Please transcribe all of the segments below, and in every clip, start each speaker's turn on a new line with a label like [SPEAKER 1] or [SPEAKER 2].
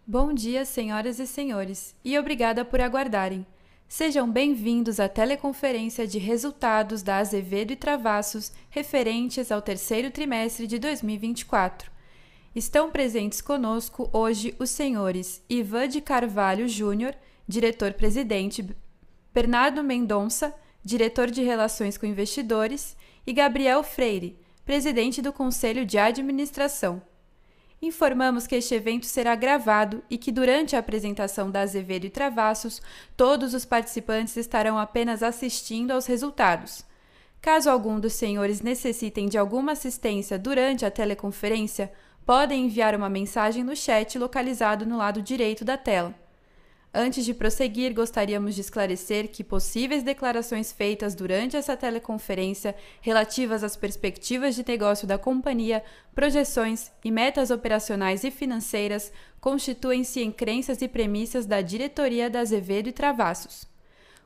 [SPEAKER 1] Bom dia, senhoras e senhores, e obrigada por aguardarem. Sejam bem-vindos à teleconferência de resultados da Azevedo e Travassos referentes ao terceiro trimestre de 2024. Estão presentes conosco hoje os senhores Ivan de Carvalho Júnior, diretor-presidente, Bernardo Mendonça, diretor de Relações com Investidores, e Gabriel Freire, presidente do Conselho de Administração. Informamos que este evento será gravado e que durante a apresentação da Azevedo e Travassos, todos os participantes estarão apenas assistindo aos resultados. Caso algum dos senhores necessitem de alguma assistência durante a teleconferência, podem enviar uma mensagem no chat localizado no lado direito da tela. Antes de prosseguir, gostaríamos de esclarecer que possíveis declarações feitas durante essa teleconferência relativas às perspectivas de negócio da companhia, projeções e metas operacionais e financeiras constituem-se em crenças e premissas da diretoria da Azevedo e Travassos.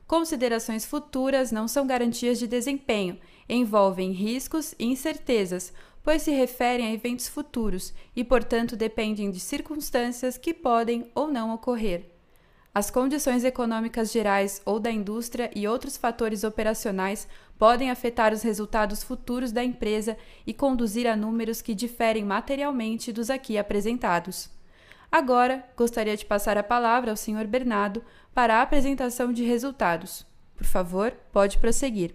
[SPEAKER 1] Considerações futuras não são garantias de desempenho, envolvem riscos e incertezas, pois se referem a eventos futuros e, portanto, dependem de circunstâncias que podem ou não ocorrer. As condições econômicas gerais ou da indústria e outros fatores operacionais podem afetar os resultados futuros da empresa e conduzir a números que diferem materialmente dos aqui apresentados. Agora, gostaria de passar a palavra ao Sr. Bernardo para a apresentação de resultados. Por favor, pode prosseguir.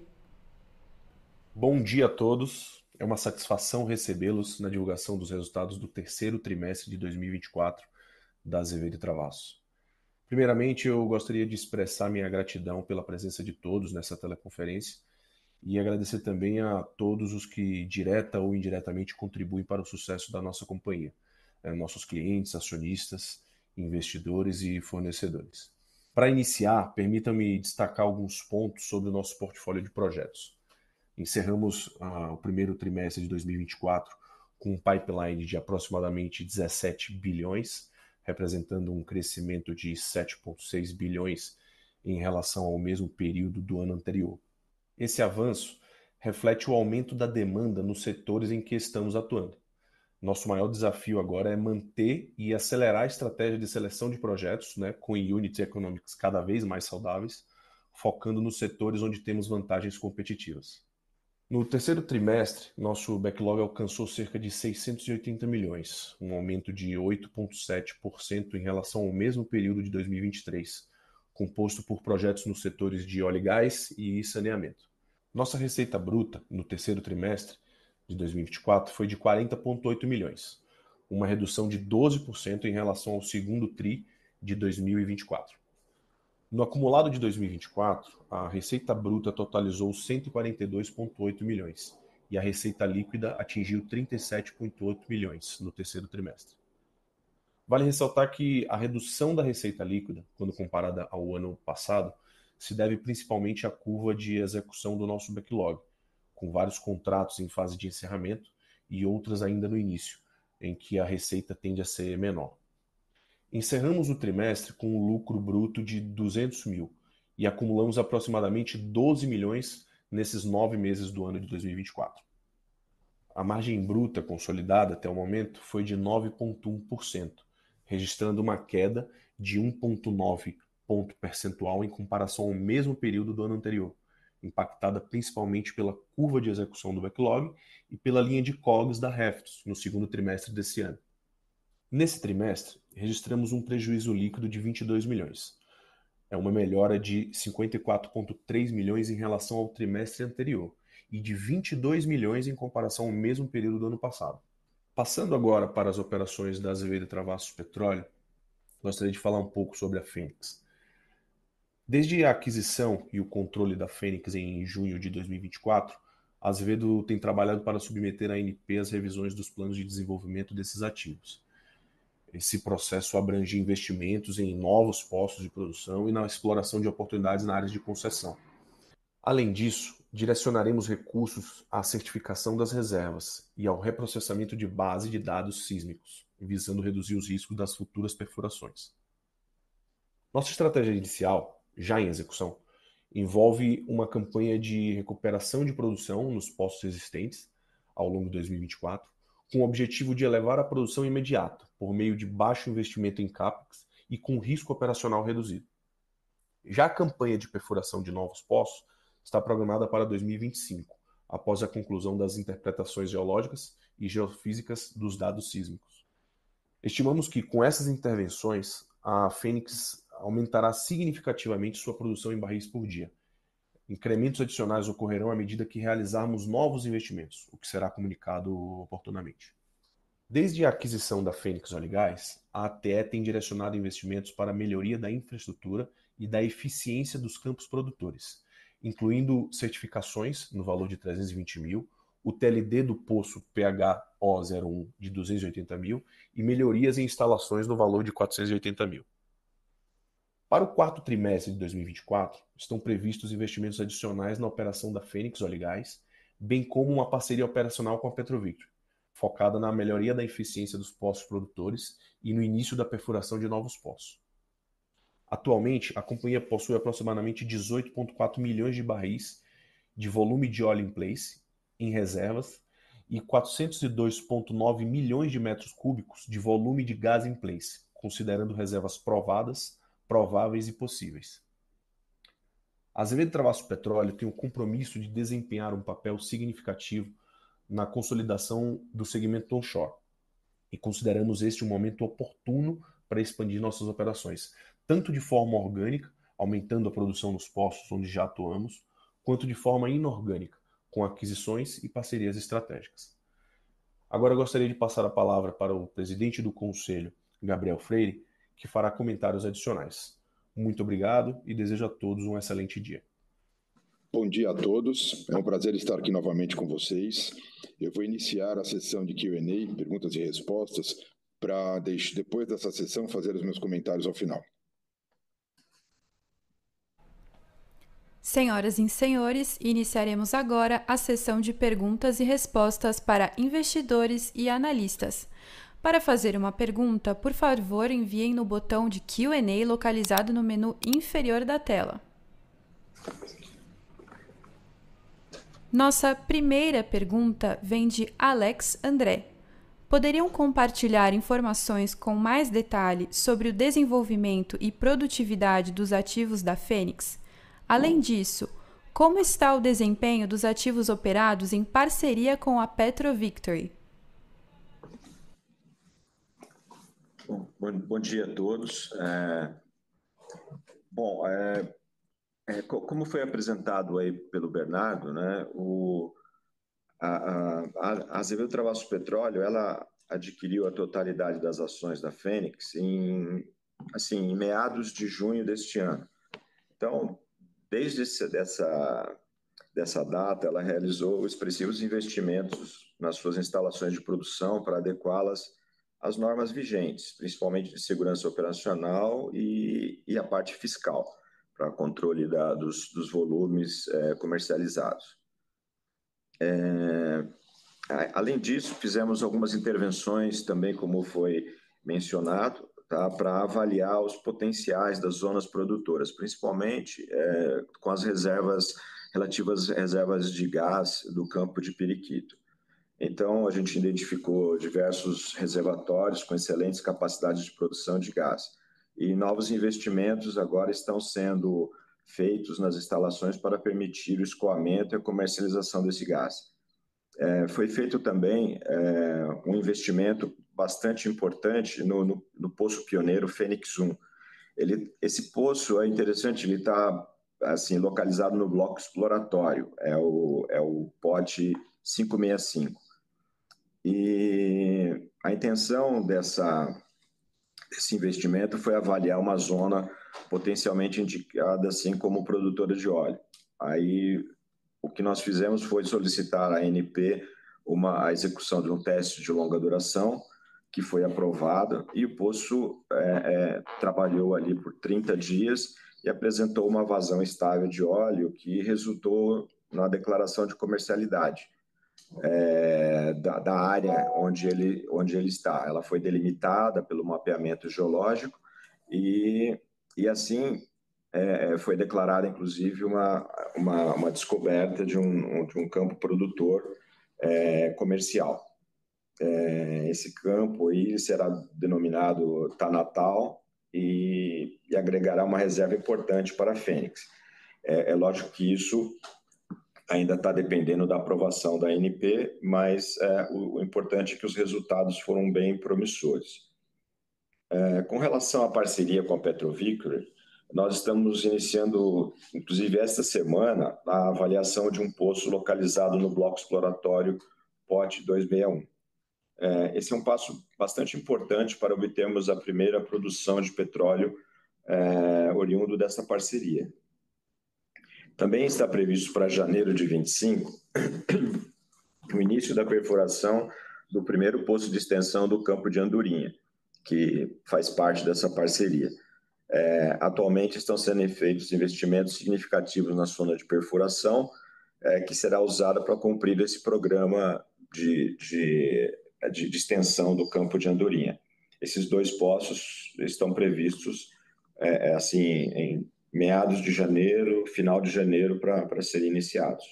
[SPEAKER 2] Bom dia a todos. É uma satisfação recebê-los na divulgação dos resultados do terceiro trimestre de 2024 da Azevedo e Travassos. Primeiramente, eu gostaria de expressar minha gratidão pela presença de todos nessa teleconferência e agradecer também a todos os que direta ou indiretamente contribuem para o sucesso da nossa companhia, nossos clientes, acionistas, investidores e fornecedores. Para iniciar, permita-me destacar alguns pontos sobre o nosso portfólio de projetos. Encerramos o primeiro trimestre de 2024 com um pipeline de aproximadamente 17 bilhões, representando um crescimento de 7,6 bilhões em relação ao mesmo período do ano anterior. Esse avanço reflete o aumento da demanda nos setores em que estamos atuando. Nosso maior desafio agora é manter e acelerar a estratégia de seleção de projetos, com unit economics cada vez mais saudáveis, focando nos setores onde temos vantagens competitivas. No terceiro trimestre, nosso backlog alcançou cerca de 680 milhões, um aumento de 8,7% em relação ao mesmo período de 2023, composto por projetos nos setores de óleo e gás e saneamento. Nossa receita bruta, no terceiro trimestre de 2024, foi de 40,8 milhões, uma redução de 12% em relação ao segundo TRI de 2024. No acumulado de 2024, a receita bruta totalizou 142,8 milhões e a receita líquida atingiu 37,8 milhões no terceiro trimestre. Vale ressaltar que a redução da receita líquida, quando comparada ao ano passado, se deve principalmente à curva de execução do nosso backlog, com vários contratos em fase de encerramento e outras ainda no início, em que a receita tende a ser menor. Encerramos o trimestre com um lucro bruto de 200 mil e acumulamos aproximadamente 12 milhões nesses 9 meses do ano de 2024. A margem bruta consolidada até o momento foi de 9,1%, registrando uma queda de 1,9 ponto percentual em comparação ao mesmo período do ano anterior, impactada principalmente pela curva de execução do backlog e pela linha de COGS da Reftos no segundo trimestre desse ano. Nesse trimestre, registramos um prejuízo líquido de 22 milhões. É uma melhora de 54,3 milhões em relação ao trimestre anterior e de 22 milhões em comparação ao mesmo período do ano passado. Passando agora para as operações da Azevedo e Travassos Petróleo, gostaria de falar um pouco sobre a Fênix. Desde a aquisição e o controle da Fênix em junho de 2024, a Azevedo tem trabalhado para submeter a ANP às revisões dos planos de desenvolvimento desses ativos. Esse processo abrange investimentos em novos postos de produção e na exploração de oportunidades na área de concessão. Além disso, direcionaremos recursos à certificação das reservas e ao reprocessamento de base de dados sísmicos, visando reduzir os riscos das futuras perfurações. Nossa estratégia inicial, já em execução, envolve uma campanha de recuperação de produção nos postos existentes ao longo de 2024, com o objetivo de elevar a produção imediata, por meio de baixo investimento em CAPEX e com risco operacional reduzido. Já a campanha de perfuração de novos poços está programada para 2025, após a conclusão das interpretações geológicas e geofísicas dos dados sísmicos. Estimamos que, com essas intervenções, a Fênix aumentará significativamente sua produção em barris por dia. Incrementos adicionais ocorrerão à medida que realizarmos novos investimentos, o que será comunicado oportunamente. Desde a aquisição da Fênix Oil e Gás, a ATE tem direcionado investimentos para a melhoria da infraestrutura e da eficiência dos campos produtores, incluindo certificações no valor de 320 mil, o TLD do poço PHO01 de 280 mil e melhorias em instalações no valor de 480 mil. Para o quarto trimestre de 2024, estão previstos investimentos adicionais na operação da Fênix Oil e Gás, bem como uma parceria operacional com a Petrovictor, focada na melhoria da eficiência dos poços produtores e no início da perfuração de novos poços. Atualmente, a companhia possui aproximadamente 18,4 milhões de barris de volume de óleo in place, em reservas, e 402,9 milhões de metros cúbicos de volume de gás in place, considerando reservas provadas, prováveis e possíveis. A Azevedo Travassos Petróleo tem o compromisso de desempenhar um papel significativo na consolidação do segmento onshore, e consideramos este um momento oportuno para expandir nossas operações, tanto de forma orgânica, aumentando a produção nos poços onde já atuamos, quanto de forma inorgânica, com aquisições e parcerias estratégicas. Agora eu gostaria de passar a palavra para o presidente do Conselho, Gabriel Freire, que fará comentários adicionais. Muito obrigado e desejo a todos um excelente dia.
[SPEAKER 3] Bom dia a todos, é um prazer estar aqui novamente com vocês. Eu vou iniciar a sessão de Q&A, perguntas e respostas, para depois dessa sessão fazer os meus comentários ao final.
[SPEAKER 1] Senhoras e senhores, iniciaremos agora a sessão de perguntas e respostas para investidores e analistas. Para fazer uma pergunta, por favor, enviem no botão de Q&A localizado no menu inferior da tela. Nossa primeira pergunta vem de Alex André. Poderiam compartilhar informações com mais detalhe sobre o desenvolvimento e produtividade dos ativos da Fênix? Além disso, como está o desempenho dos ativos operados em parceria com a Petrovictor?
[SPEAKER 4] Bom dia a todos. Como foi apresentado aí pelo Bernardo, né, a Azevedo Travassos Petróleo, ela adquiriu a totalidade das ações da Fênix em meados de junho deste ano. Então, desde dessa data, ela realizou expressivos investimentos nas suas instalações de produção para adequá-las às normas vigentes, principalmente de segurança operacional e a parte fiscal, para controle dos volumes comercializados. Além disso, fizemos algumas intervenções também, como foi mencionado, tá, para avaliar os potenciais das zonas produtoras, principalmente com as reservas relativas às reservas de gás do campo de Periquito. Então, a gente identificou diversos reservatórios com excelentes capacidades de produção de gás. E novos investimentos agora estão sendo feitos nas instalações para permitir o escoamento e a comercialização desse gás. Foi feito também um investimento bastante importante no poço pioneiro Fênix 1. Esse poço é interessante, ele está localizado no bloco exploratório, é o POD 565. E a intenção desse investimento foi avaliar uma zona potencialmente indicada assim como produtora de óleo. Aí o que nós fizemos foi solicitar à ANP a execução de um teste de longa duração, que foi aprovada, e o poço trabalhou ali por 30 dias e apresentou uma vazão estável de óleo que resultou na declaração de comercialidade da área onde ele está. Ela foi delimitada pelo mapeamento geológico e assim foi declarada, inclusive, uma descoberta de um campo produtor comercial. esse campo aí será denominado Tanatal e agregará uma reserva importante para a Fênix. É lógico que isso ainda está dependendo da aprovação da ANP, mas o importante é que os resultados foram bem promissores. Com relação à parceria com a Petrovictor, nós estamos iniciando, inclusive esta semana, a avaliação de um poço localizado no bloco exploratório POT 261. Esse é um passo bastante importante para obtermos a primeira produção de petróleo oriundo dessa parceria. Também está previsto para janeiro de 25 o início da perfuração do primeiro poço de extensão do campo de Andorinha, que faz parte dessa parceria. Atualmente estão sendo feitos investimentos significativos na zona de perfuração, que será usada para cumprir esse programa de extensão do campo de Andorinha. Esses 2 poços estão previstos em meados de janeiro, final de janeiro, para serem iniciados.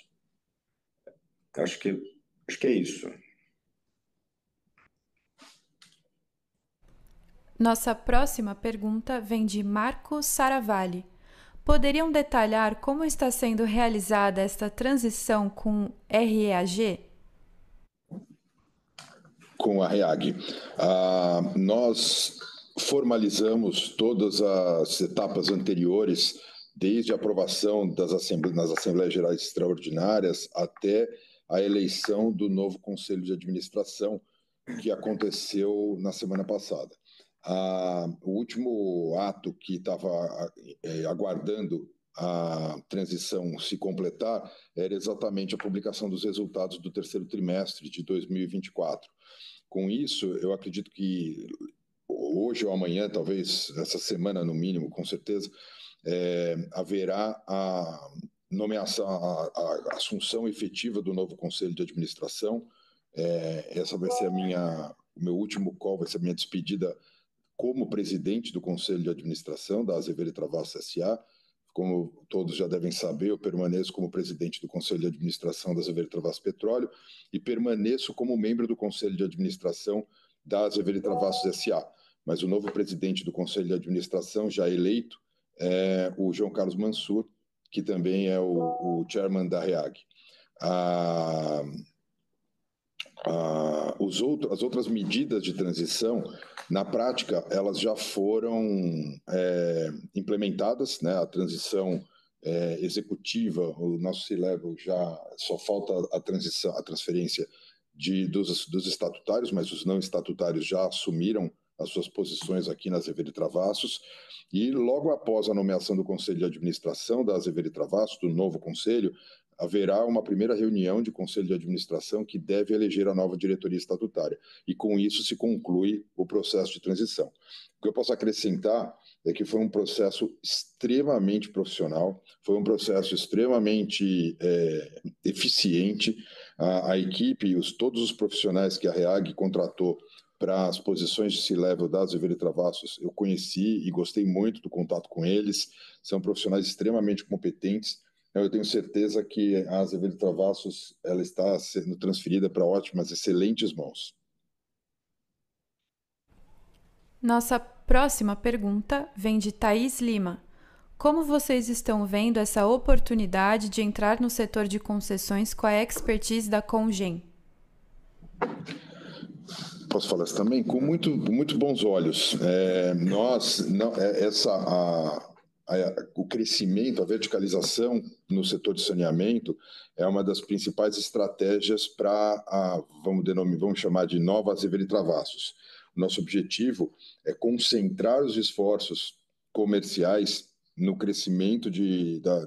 [SPEAKER 4] Acho que é isso.
[SPEAKER 1] Nossa próxima pergunta vem de Marco Saravalli. Poderiam detalhar como está sendo realizada esta transição com REAG?
[SPEAKER 3] Com a REAG. Nós formalizamos todas as etapas anteriores, desde a aprovação nas Assembleias Gerais Extraordinárias até a eleição do novo Conselho de Administração, que aconteceu na semana passada. O último ato que estava aguardando a transição se completar era exatamente a publicação dos resultados do terceiro trimestre de 2024. Com isso, eu acredito que hoje ou amanhã, talvez essa semana no mínimo, com certeza, haverá a nomeação, a assunção efetiva do novo Conselho de Administração. Essa vai ser o meu último call, vai ser a minha despedida como presidente do Conselho de Administração da Azevedo e Travassos S.A. Como todos já devem saber, eu permaneço como presidente do Conselho de Administração da Azevedo e Travassos Petróleo e permaneço como membro do Conselho de Administração da Azevedo e Travassos S.A. Mas o novo presidente do Conselho de Administração, já eleito, é o João Carlos Mansur, que também é o chairman da REAG. As outras medidas de transição, na prática, elas já foram implementadas, né? A transição executiva, o nosso C-Level já só falta a transferência dos estatutários, mas os não estatutários já assumiram as suas posições aqui na Azevedo e Travassos, e logo após a nomeação do Conselho de Administração da Azevedo e Travassos, do novo Conselho, haverá uma primeira reunião de Conselho de Administração que deve eleger a nova diretoria estatutária, e com isso se conclui o processo de transição. O que eu posso acrescentar é que foi um processo extremamente profissional, foi um processo extremamente eficiente. A equipe, todos os profissionais que a REAG contratou para as posições de C-Level da Azevedo e Travassos, eu conheci e gostei muito do contato com eles, são profissionais extremamente competentes. Eu tenho certeza que a Azevedo e Travassos ela está sendo transferida para ótimas, excelentes mãos.
[SPEAKER 1] Nossa próxima pergunta vem de Thaís Lima. Como vocês estão vendo essa oportunidade de entrar no setor de concessões com a expertise da Congem?
[SPEAKER 3] Posso falar isso também? Com muito bons olhos. O crescimento, a verticalização no setor de saneamento é uma das principais estratégias para vamos chamar de nova Azevedo e Travassos. O nosso objetivo é concentrar os esforços comerciais no crescimento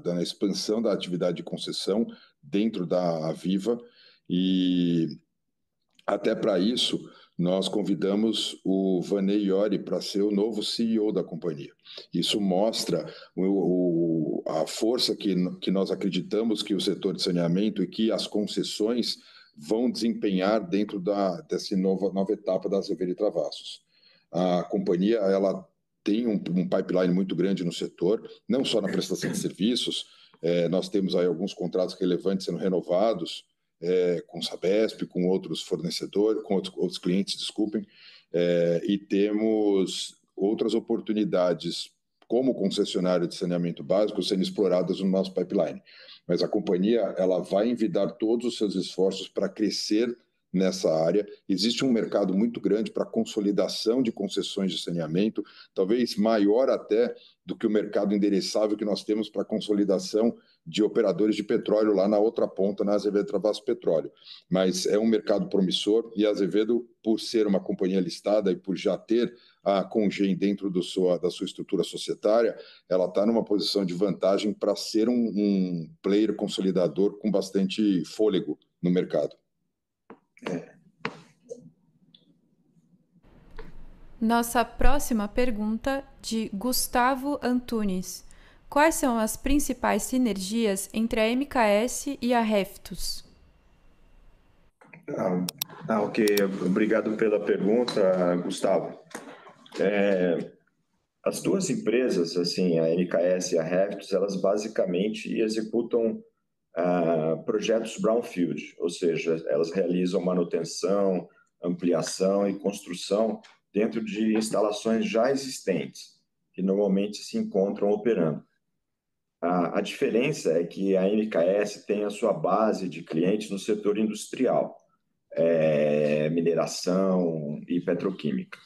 [SPEAKER 3] na expansão da atividade de concessão dentro da Aviva, e até para isso nós convidamos o Vanei Iori para ser o novo CEO da companhia. Isso mostra a força que nós acreditamos que o setor de saneamento e que as concessões vão desempenhar dentro dessa nova etapa da Azevedo e Travassos. A companhia ela tem um pipeline muito grande no setor, não só na prestação de serviços, nós temos aí alguns contratos relevantes sendo renovados com Sabesp, com outros fornecedores, com outros clientes, desculpem, e temos outras oportunidades como concessionário de saneamento básico sendo exploradas no nosso pipeline. Mas a companhia ela vai envidar todos os seus esforços para crescer nessa área. Existe um mercado muito grande para consolidação de concessões de saneamento, talvez maior até do que o mercado endereçável que nós temos para consolidação de operadores de petróleo lá na outra ponta, na Azevedo Travassos Petróleo. Mas é um mercado promissor e a Azevedo, por ser uma companhia listada e por já ter a Congem dentro da sua estrutura societária, ela está numa posição de vantagem para ser um player consolidador com bastante fôlego no mercado.
[SPEAKER 1] Nossa próxima pergunta de Gustavo Antunes. Quais são as principais sinergias entre a MKS e a Reftus?
[SPEAKER 4] Ok. Obrigado pela pergunta, Gustavo. As duas empresas, assim, a MKS e a Reftus, elas basicamente executam projetos brownfield, ou seja, elas realizam manutenção, ampliação e construção dentro de instalações já existentes, que normalmente se encontram operando. A diferença é que a MKS tem a sua base de clientes no setor industrial, mineração e petroquímica,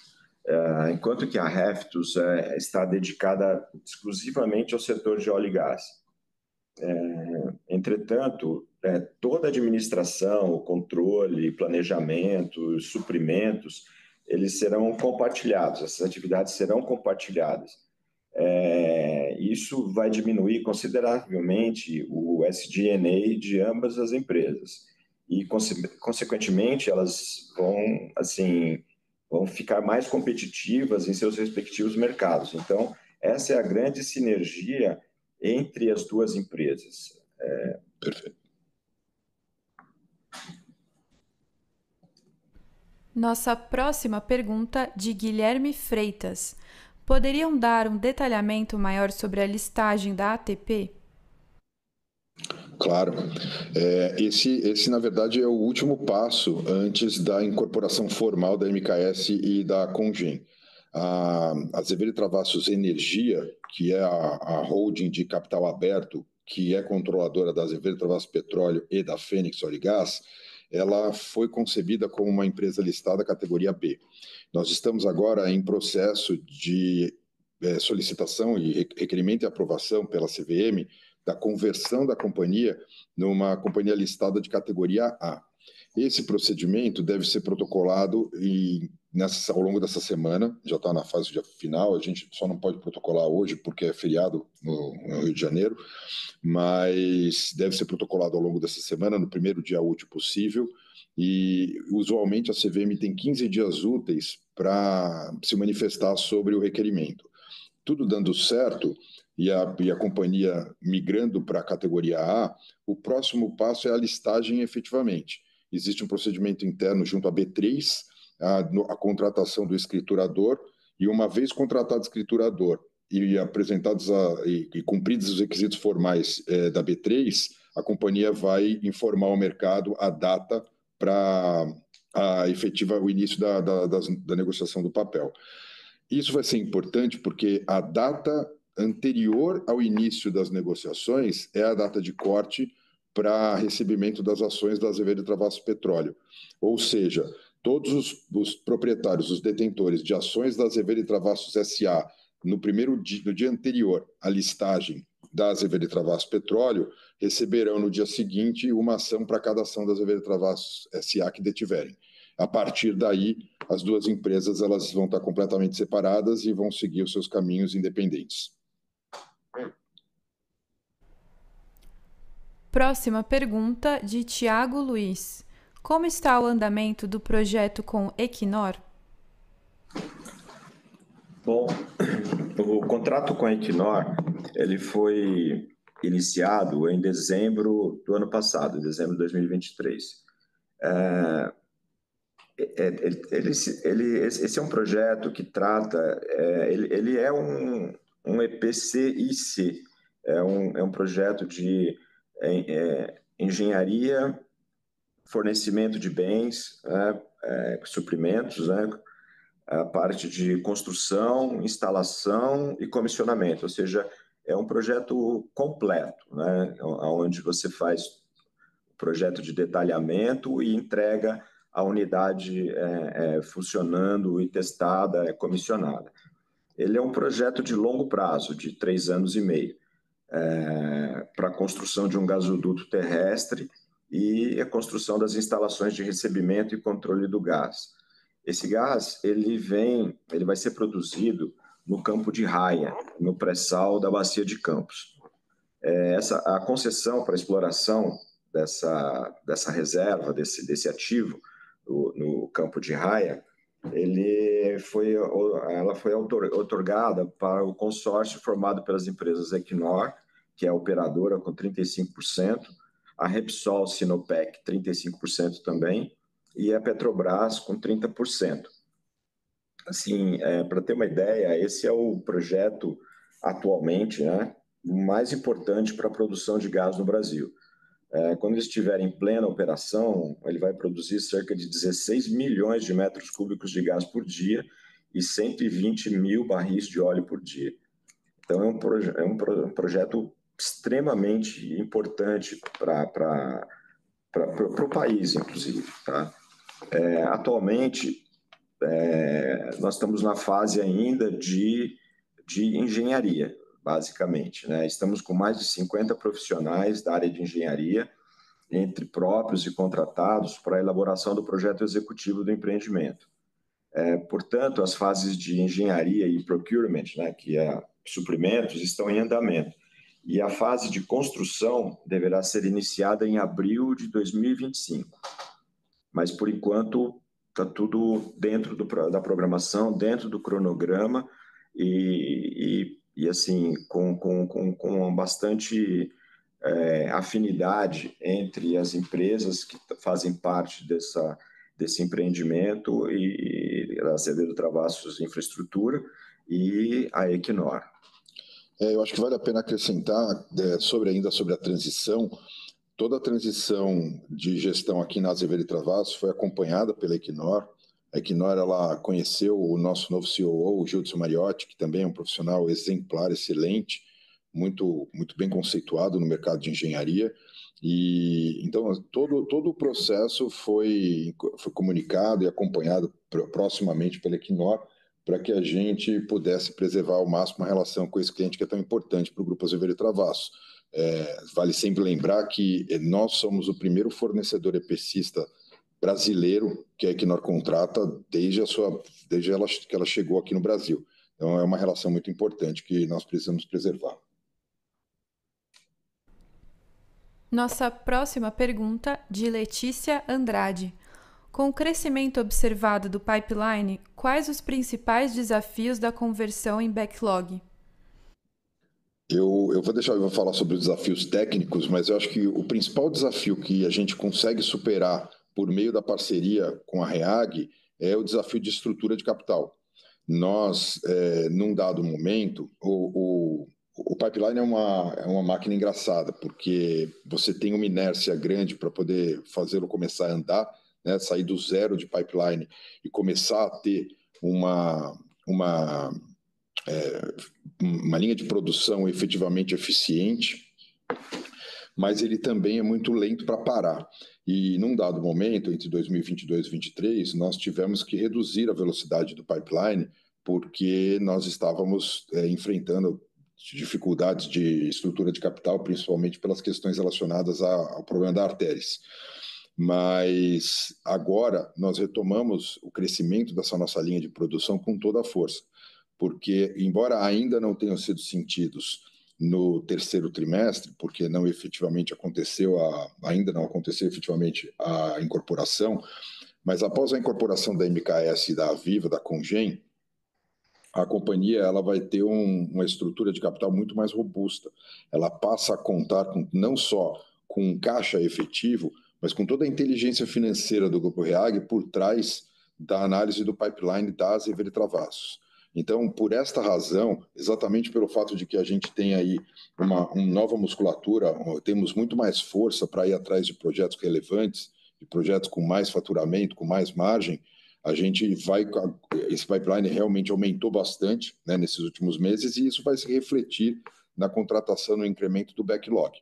[SPEAKER 4] enquanto que a Reftus está dedicada exclusivamente ao setor de óleo e gás. Entretanto, toda a administração, o controle, planejamento, suprimentos, eles serão compartilhados, essas atividades serão compartilhadas. Isso vai diminuir consideravelmente o SG&A de ambas as empresas e, consequentemente, elas vão ficar mais competitivas em seus respectivos mercados. Então, essa é a grande sinergia entre as duas empresas.
[SPEAKER 3] Perfeito.
[SPEAKER 1] Nossa próxima pergunta de Guilherme Freitas. Poderiam dar um detalhamento maior sobre a listagem da ATP?
[SPEAKER 3] Claro. Esse, na verdade, é o último passo antes da incorporação formal da MKS e da Congem. A Azevedo Travassos Energia, que é a holding de capital aberto, que é controladora da Azevedo Travassos Petróleo e da Fênix Óleo e Gás, ela foi concebida como uma empresa listada categoria B. Nós estamos agora em processo de solicitação e requerimento e aprovação pela CVM da conversão da companhia numa companhia listada de categoria A. Esse procedimento deve ser protocolado ao longo dessa semana, já está na fase final, a gente só não pode protocolar hoje porque é feriado no Rio de Janeiro, mas deve ser protocolado ao longo dessa semana, no primeiro dia útil possível, e usualmente a CVM tem 15 dias úteis para se manifestar sobre o requerimento. Tudo dando certo e a companhia migrando para a categoria A, o próximo passo é a listagem efetivamente. Existe um procedimento interno junto à B3, a contratação do escriturador, e uma vez contratado o escriturador e apresentados e cumpridos os requisitos formais da B3, a companhia vai informar ao mercado a data para o início da negociação do papel. Isso vai ser importante porque a data anterior ao início das negociações é a data de corte para recebimento das ações da Azevedo Travassos Petróleo. Ou seja, todos os proprietários, os detentores de ações da Azevedo Travassos S.A. no dia anterior à listagem da Azevedo Travassos Petróleo, receberão no dia seguinte uma ação para cada ação da Azevedo Travassos S.A. que detiverem. A partir daí, as duas empresas elas vão estar completamente separadas e vão seguir os seus caminhos independentes.
[SPEAKER 1] Próxima pergunta de Tiago Luiz. Como está o andamento do projeto com Equinor?
[SPEAKER 4] Bom, o contrato com a Equinor ele foi iniciado em dezembro do ano passado, dezembro de 2023. Esse é um projeto que trata, ele é um EPCIC, é um projeto de engenharia fornecimento de bens, suprimentos, né? A parte de construção, instalação e comissionamento, ou seja, é um projeto completo, né? Onde você faz o projeto de detalhamento e entrega a unidade funcionando e testada, comissionada. Ele é um projeto de longo prazo, de 3 anos e meio, para a construção de um gasoduto terrestre e a construção das instalações de recebimento e controle do gás. Esse gás ele vai ser produzido no Campo de Raia, no pré-sal da Bacia de Campos. A concessão para a exploração dessa reserva, desse ativo no Campo de Raia, ela foi outorgada para o consórcio formado pelas empresas Equinor, que é a operadora com 35%, a Repsol Sinopec 35% também, e a Petrobras com 30%. Assim, para ter uma ideia, esse é o projeto atualmente, né, mais importante para a produção de gás no Brasil. Quando ele estiver em plena operação, ele vai produzir cerca de 16 milhões de metros cúbicos de gás por dia e 120 mil barris de óleo por dia. Então, é um projeto extremamente importante para o país, inclusive. Tá? Atualmente, nós estamos na fase ainda de engenharia, basicamente, né? Estamos com mais de 50 profissionais da área de engenharia, entre próprios e contratados, para a elaboração do projeto executivo do empreendimento. Portanto, as fases de engenharia e procurement, né, que é suprimentos, estão em andamento. E a fase de construção deverá ser iniciada em abril de 2025. Mas, por enquanto, está tudo dentro da programação, dentro do cronograma e assim, com bastante afinidade entre as empresas que fazem parte desse empreendimento e a Azevedo Travassos Infraestrutura e a Equinor.
[SPEAKER 3] Eu acho que vale a pena acrescentar sobre a transição. Toda a transição de gestão aqui na Azevedo Travassos foi acompanhada pela Equinor. A Equinor ela conheceu o nosso novo CEO, o Gilson Mariotti, que também é um profissional exemplar, excelente, muito bem conceituado no mercado de engenharia. E então todo o processo foi comunicado e acompanhado proximamente pela Equinor para que a gente pudesse preservar ao máximo a relação com esse cliente que é tão importante para o Grupo Azevedo Travassos. Vale sempre lembrar que nós somos o primeiro fornecedor EPCista brasileiro que a Equinor contrata desde que ela chegou aqui no Brasil. Então é uma relação muito importante que nós precisamos preservar.
[SPEAKER 1] Nossa próxima pergunta, de Letícia Andrade. Com o crescimento observado do pipeline, quais os principais desafios da conversão em backlog?
[SPEAKER 3] Eu vou falar sobre os desafios técnicos, mas eu acho que o principal desafio que a gente consegue superar por meio da parceria com a REAG é o desafio de estrutura de capital. Nós, num dado momento, o pipeline é uma máquina engraçada, porque você tem uma inércia grande para poder fazê-lo começar a andar, né, sair do zero de pipeline e começar a ter uma linha de produção efetivamente eficiente, mas ele também é muito lento para parar. E num dado momento, entre 2022 e 2023, nós tivemos que reduzir a velocidade do pipeline porque nós estávamos enfrentando dificuldades de estrutura de capital, principalmente pelas questões relacionadas ao problema da artéries. Mas agora nós retomamos o crescimento dessa nossa linha de produção com toda a força, porque embora ainda não tenham sido sentidos no terceiro trimestre, porque ainda não aconteceu efetivamente a incorporação, mas após a incorporação da MKS e da Aviva, da Congem, a companhia ela vai ter uma estrutura de capital muito mais robusta. Ela passa a contar não só com um caixa efetivo, mas com toda a inteligência financeira do Grupo REAG por trás da análise do pipeline da Azevedo Travassos. Então, por esta razão, exatamente pelo fato de que a gente tem aí uma nova musculatura, temos muito mais força para ir atrás de projetos relevantes, de projetos com mais faturamento, com mais margem, esse pipeline realmente aumentou bastante, né, nesses últimos meses, e isso vai se refletir na contratação, no incremento do backlog.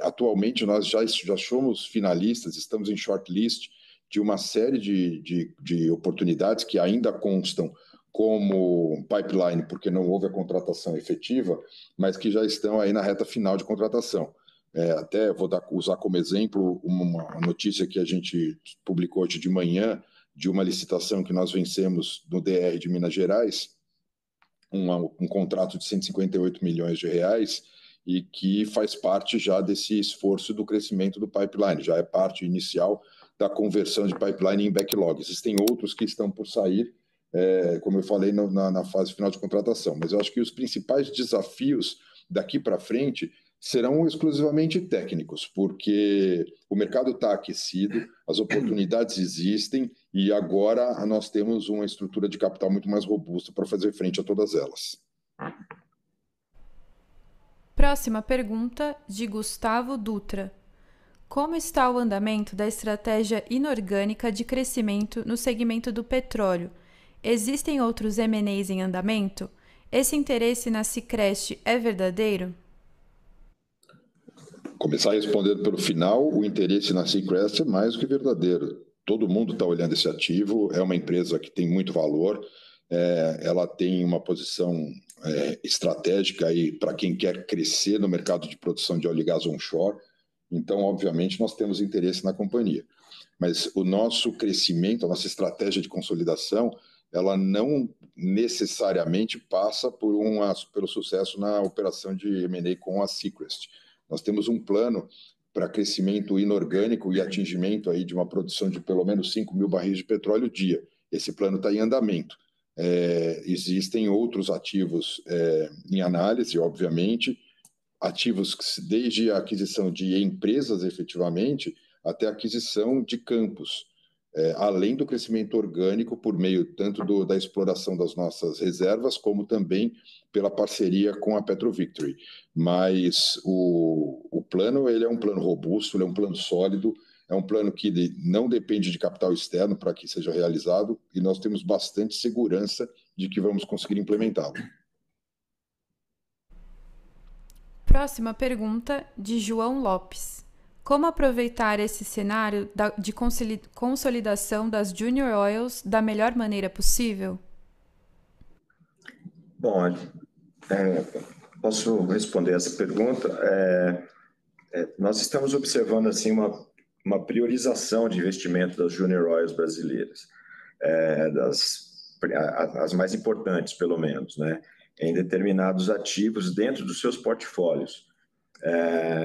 [SPEAKER 3] Atualmente, nós já somos finalistas, estamos em shortlist de uma série de oportunidades que ainda constam como pipeline, porque não houve a contratação efetiva, mas que já estão aí na reta final de contratação. Até vou usar como exemplo uma notícia que a gente publicou hoje de manhã, de uma licitação que nós vencemos no DR de Minas Gerais, um contrato de 158 milhões de reais, e que faz parte já desse esforço do crescimento do pipeline, já é parte inicial da conversão de pipeline em backlog. Existem outros que estão por sair, como eu falei, na fase final de contratação, mas eu acho que os principais desafios daqui para frente serão exclusivamente técnicos, porque o mercado está aquecido, as oportunidades existem e agora nós temos uma estrutura de capital muito mais robusta para fazer frente a todas elas.
[SPEAKER 1] Próxima pergunta, de Gustavo Dutra. Como está o andamento da estratégia inorgânica de crescimento no segmento do petróleo? Existem outros M&As em andamento? Esse interesse na Sicrest é verdadeiro?
[SPEAKER 3] Começar respondendo pelo final, o interesse na Sicrest é mais do que verdadeiro. Todo mundo está olhando esse ativo, é uma empresa que tem muito valor, ela tem uma posição estratégica para quem quer crescer no mercado de produção de óleo e gás onshore. Então, obviamente, nós temos interesse na companhia. Mas o nosso crescimento, a nossa estratégia de consolidação, ela não necessariamente passa pelo sucesso na operação de M&A com a Sicrest. Nós temos um plano para crescimento inorgânico e atingimento aí de uma produção de pelo menos 5 mil barris de petróleo dia. Esse plano está em andamento. Existem outros ativos em análise, obviamente, ativos desde a aquisição de empresas efetivamente até a aquisição de campos, além do crescimento orgânico por meio tanto da exploração das nossas reservas, como também pela parceria com a PetroVictory. Mas o plano, ele é um plano robusto, ele é um plano sólido, é um plano que não depende de capital externo para que seja realizado, e nós temos bastante segurança de que vamos conseguir implementá-lo.
[SPEAKER 1] Próxima pergunta, de João Lopes. Como aproveitar esse cenário de consolidação das Junior Oils da melhor maneira possível?
[SPEAKER 4] Bom, posso responder essa pergunta. Nós estamos observando assim, uma priorização de investimento das Junior Oils brasileiras, as mais importantes, pelo menos, né, em determinados ativos dentro dos seus portfólios.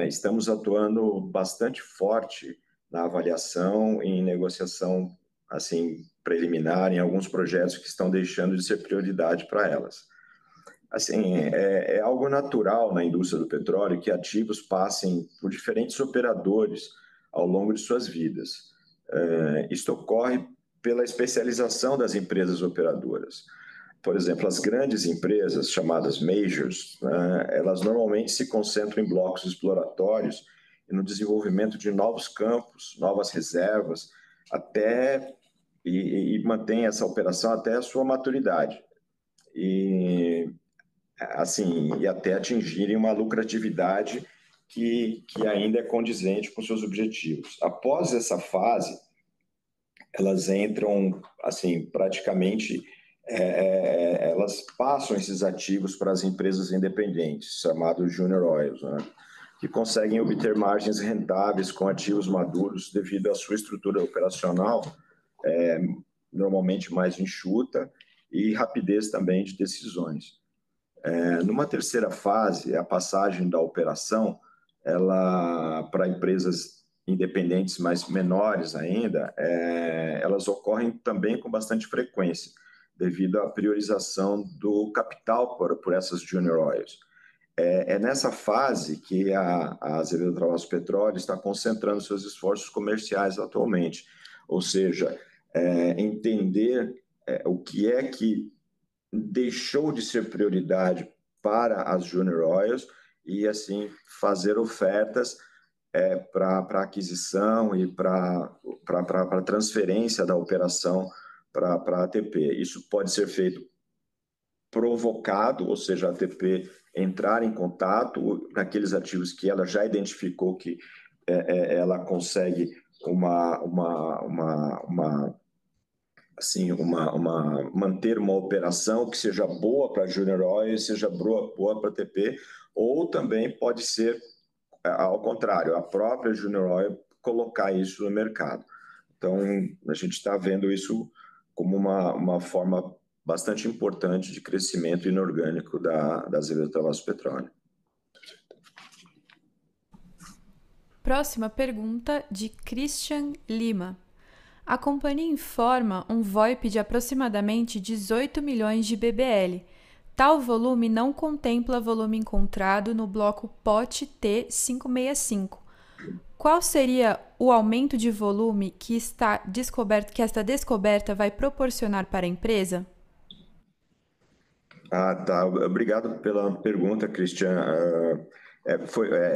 [SPEAKER 4] Estamos atuando bastante forte na avaliação e em negociação assim, preliminar em alguns projetos que estão deixando de ser prioridade para elas. Assim, é algo natural na indústria do petróleo que ativos passem por diferentes operadores ao longo de suas vidas. Isto ocorre pela especialização das empresas operadoras. Por exemplo, as grandes empresas, chamadas majors, né, elas normalmente se concentram em blocos exploratórios e no desenvolvimento de novos campos, novas reservas, e mantém essa operação até a sua maturidade. E até atingirem uma lucratividade que ainda é condizente com seus objetivos. Após essa fase, elas entram, assim, praticamente, elas passam esses ativos para as empresas independentes, chamados Junior Oils, né, que conseguem obter margens rentáveis com ativos maduros devido à sua estrutura operacional, normalmente mais enxuta, e rapidez também de decisões. Numa terceira fase, a passagem da operação, para empresas independentes, mas menores ainda, elas ocorrem também com bastante frequência, devido à priorização do capital por essas Junior Oils. É nessa fase que a Azevedo Travassos Petróleo está concentrando seus esforços comerciais atualmente, ou seja, entender o que é que deixou de ser prioridade para as Junior Oils e, assim, fazer ofertas para aquisição e para transferência da operação para a ATP. Isso pode ser feito provocado, ou seja, a ATP entrar em contato naqueles ativos que ela já identificou que ela consegue manter uma operação que seja boa para a Junior Oil e seja boa para a ATP, ou também pode ser ao contrário, a própria Junior Oil colocar isso no mercado. Então, a gente está vendo isso como uma forma bastante importante de crescimento inorgânico da Azevedo Travassos Petróleo.
[SPEAKER 1] Próxima pergunta de Christian Lima. A companhia informa um VoIP de aproximadamente 18 milhões de BBL. Tal volume não contempla volume encontrado no bloco POT T565. Qual seria o aumento de volume que esta descoberta vai proporcionar para a empresa?
[SPEAKER 4] Tá. Obrigado pela pergunta, Christian.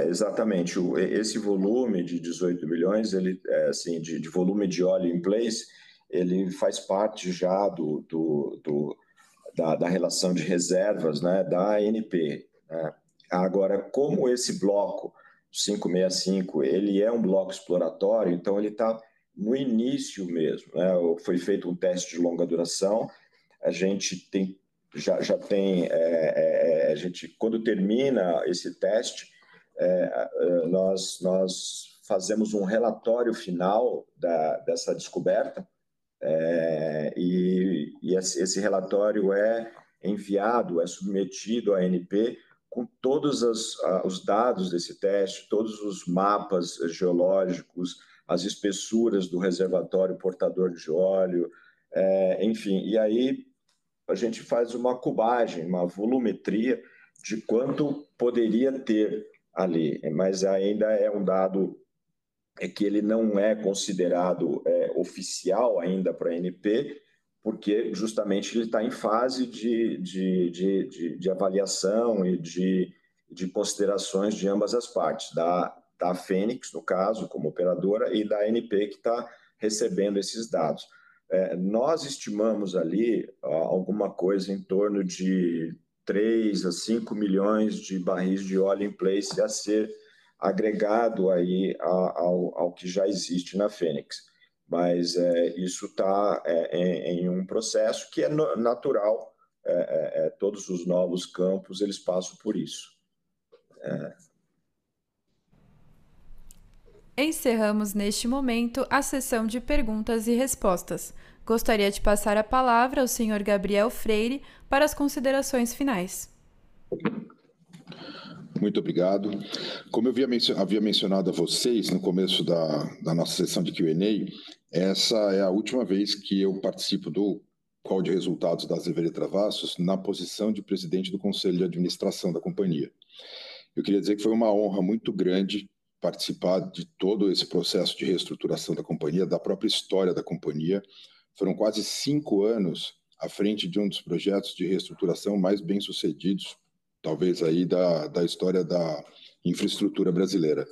[SPEAKER 4] Exatamente. Esse volume de 18 milhões, ele, de volume de oil in place, ele faz parte já da relação de reservas, né, da ANP. Né? Agora, como esse bloco 565, ele é um bloco exploratório, então ele está no início mesmo. Né? Foi feito um teste de longa duração, a gente quando termina esse teste, nós fazemos um relatório final dessa descoberta, e esse relatório é enviado, é submetido à ANP com todos os dados desse teste, todos os mapas geológicos, as espessuras do reservatório portador de óleo, enfim. E aí a gente faz uma cubagem, uma volumetria de quanto poderia ter ali, mas ainda é um dado que ele não é considerado oficial ainda para a ANP, porque justamente ele está em fase de avaliação e de considerações de ambas as partes, da Fênix, no caso, como operadora, e da ANP, que está recebendo esses dados. Nós estimamos ali alguma coisa em torno de 3 a 5 milhões de barris de oil in place a ser agregado aí ao que já existe na Fênix. Mas isso está em um processo que é natural, todos os novos campos eles passam por isso.
[SPEAKER 1] Encerramos neste momento a sessão de perguntas e respostas. Gostaria de passar a palavra ao senhor Gabriel Freire para as considerações finais.
[SPEAKER 3] Muito obrigado. Como eu havia mencionado a vocês no começo da nossa sessão de Q&A, essa é a última vez que eu participo do call de resultados da Azevedo Travassos na posição de presidente do Conselho de Administração da companhia. Eu queria dizer que foi uma honra muito grande participar de todo esse processo de reestruturação da companhia, da própria história da companhia. Foram quase 5 anos à frente de um dos projetos de reestruturação mais bem-sucedidos, talvez aí da história da infraestrutura brasileira.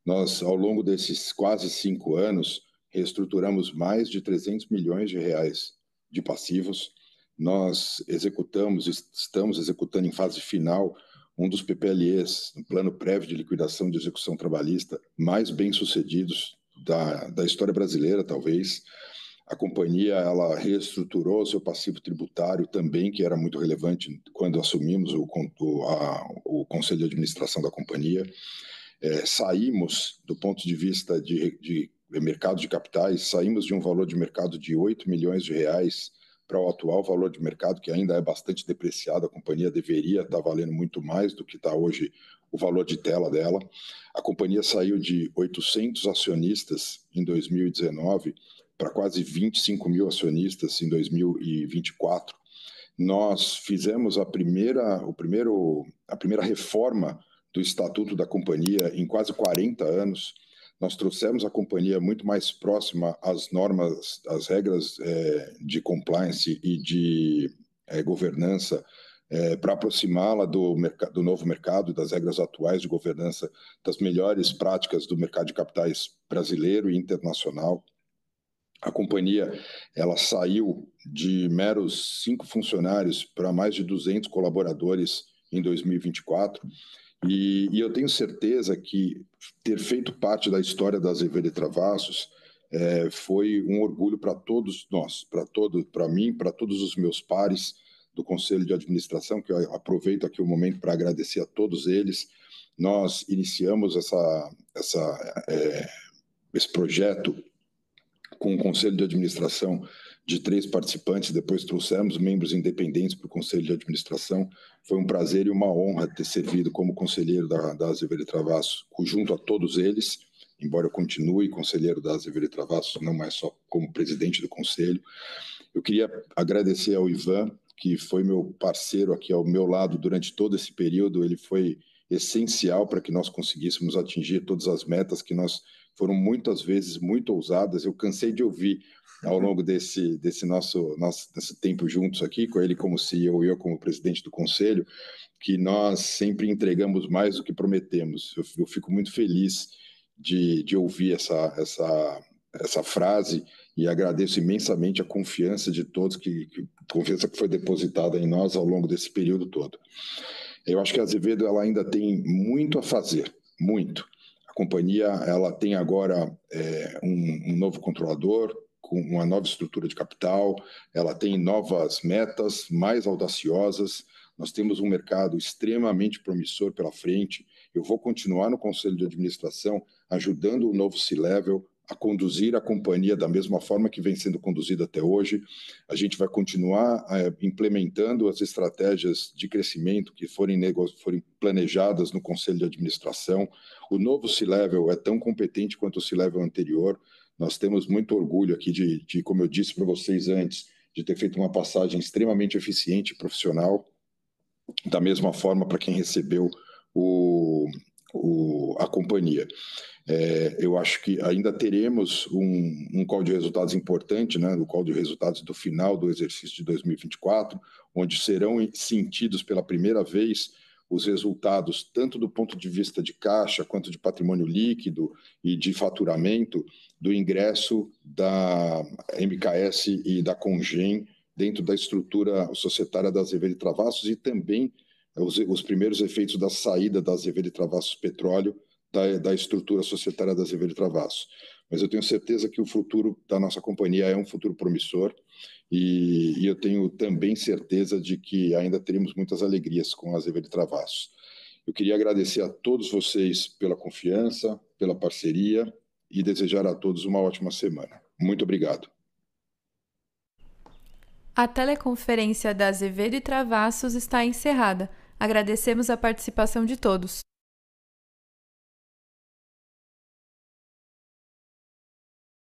[SPEAKER 3] Nós, ao longo desses quase 5 anos, reestruturamos mais de 300 milhões de reais de passivos. Nós estamos executando em fase final um dos PPLEs, um plano prévio de liquidação de execução trabalhista mais bem-sucedidos da história brasileira, talvez. A companhia ela reestruturou o seu passivo tributário também, que era muito relevante quando assumimos o Conselho de Administração da companhia. Saímos, do ponto de vista de mercado de capitais, saímos de um valor de mercado de 8 milhões de reais para o atual valor de mercado, que ainda é bastante depreciado. A companhia deveria estar valendo muito mais do que está hoje o valor de tela dela. A companhia saiu de 800 acionistas em 2019 para quase 25 mil acionistas em 2024. Nós fizemos a primeira reforma do Estatuto da companhia em quase 40 anos. Nós trouxemos a companhia muito mais próxima às normas, às regras de compliance e de governança para aproximá-la do novo mercado, das regras atuais de governança, das melhores práticas do mercado de capitais brasileiro e internacional. A companhia ela saiu de meros 5 funcionários para mais de 200 colaboradores em 2024, e eu tenho certeza que ter feito parte da história da Azevedo e Travassos foi um orgulho para todos nós, para mim, para todos os meus pares do Conselho de Administração, que eu aproveito aqui o momento para agradecer a todos eles. Nós iniciamos esse projeto com um Conselho de Administração de 3 participantes, depois trouxemos membros independentes para o Conselho de Administração. Foi um prazer e uma honra ter servido como conselheiro da Azevedo e Travassos, junto a todos eles, embora eu continue conselheiro da Azevedo e Travassos, não mais só como presidente do Conselho. Eu queria agradecer ao Ivan, que foi meu parceiro aqui ao meu lado durante todo esse período. Ele foi essencial para que nós conseguíssemos atingir todas as metas que nós foram muitas vezes muito ousadas. Eu cansei de ouvir ao longo desse nosso tempo juntos aqui, com ele como CEO e eu como presidente do Conselho, que nós sempre entregamos mais do que prometemos. Eu fico muito feliz de ouvir essa frase e agradeço imensamente a confiança de todos, confiança que foi depositada em nós ao longo desse período todo. Eu acho que a Azevedo ela ainda tem muito a fazer, muito. A companhia ela tem agora um novo controlador, com uma nova estrutura de capital, ela tem novas metas mais audaciosas, nós temos um mercado extremamente promissor pela frente. Eu vou continuar no Conselho de Administração ajudando o novo C-Level a conduzir a companhia da mesma forma que vem sendo conduzida até hoje. A gente vai continuar implementando as estratégias de crescimento que forem planejadas no Conselho de Administração. O novo C-Level é tão competente quanto o C-Level anterior. Nós temos muito orgulho aqui de, como eu disse para vocês antes, de ter feito uma passagem extremamente eficiente e profissional, da mesma forma para quem recebeu a companhia. Eu acho que ainda teremos um call de resultados importante, né, o call de resultados do final do exercício de 2024, onde serão sentidos pela primeira vez os resultados, tanto do ponto de vista de caixa, quanto de patrimônio líquido e de faturamento, do ingresso da MKS e da Congem dentro da estrutura societária da Azevedo e Travassos, e também os primeiros efeitos da saída da Azevedo e Travassos Petróleo da estrutura societária da Azevedo e Travassos. Mas eu tenho certeza que o futuro da nossa companhia é um futuro promissor, e eu tenho também certeza de que ainda teremos muitas alegrias com a Azevedo e Travassos. Eu queria agradecer a todos vocês pela confiança, pela parceria e desejar a todos uma ótima semana. Muito obrigado.
[SPEAKER 1] A teleconferência da Azevedo e Travassos está encerrada. Agradecemos a participação de todos.